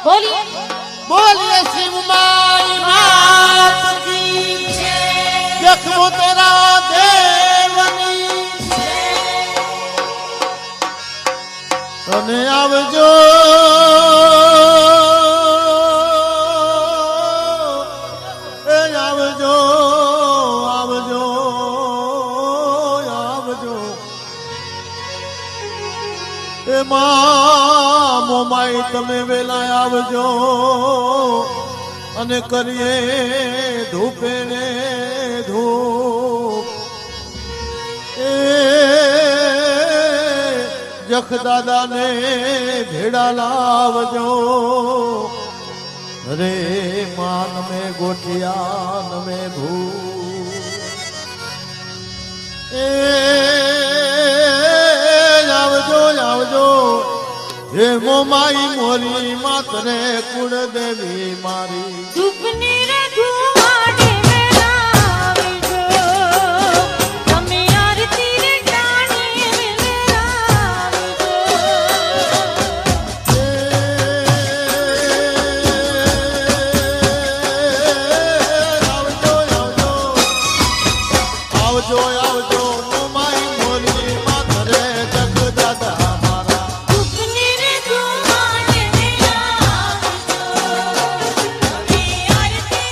बोलिए बोलिए शिव माई मात की जख्म तेरा देवनी तने आवजो ए आवजो आवजो आवजो ए मां मोमाई तमे वेला आवजो અને કરીએ ધૂપે ને ધૂપ એ જખ દાદા ને ભેડા લાવજો રે માન મે ગોઠિયા નમે ભૂ એ આવજો આવજો હે મોમાઈ મોરી માતને કુળ દેવી મારી સુપની રે ધુવાડે વેલા આવજો તમે આરતી રે જાણી વેલા આવજો આવજો આવજો મોમાઈ મોરી માતને જગ દાદા મારા સુપની રે ધુવાડે વેલા આવજો તમે આરતી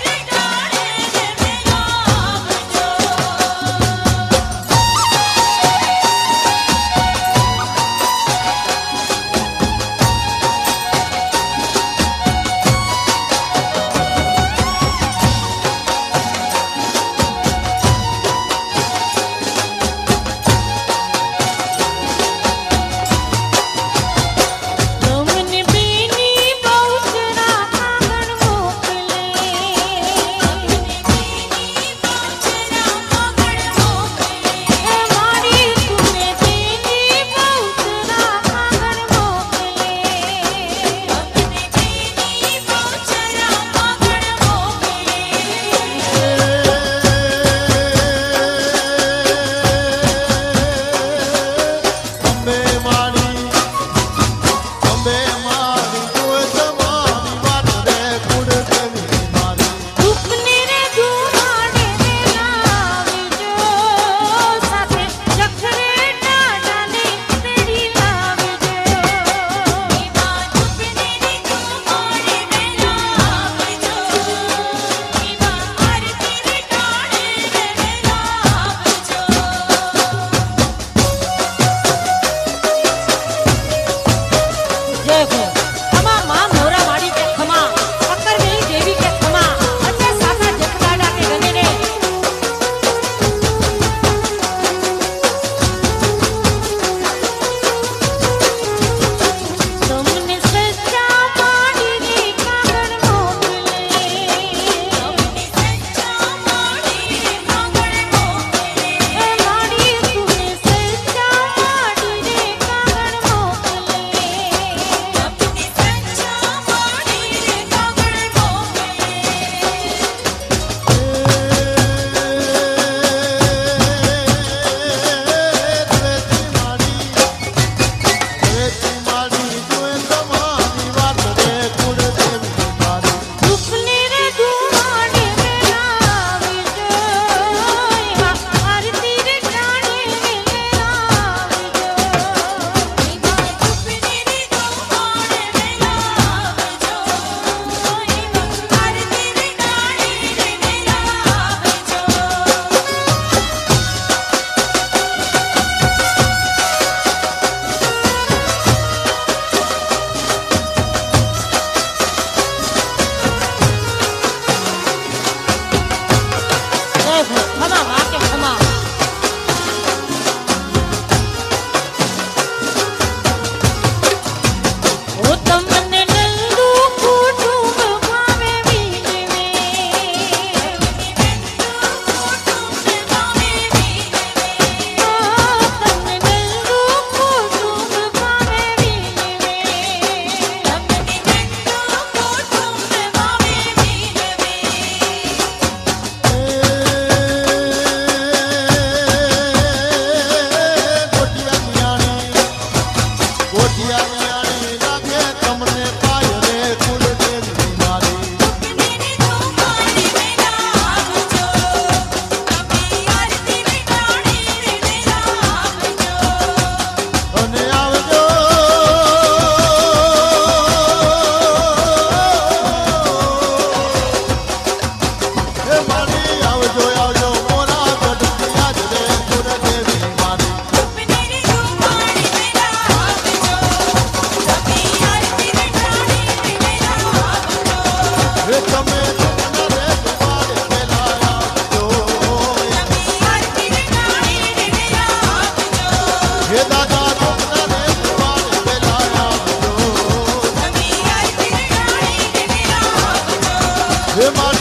હે મારી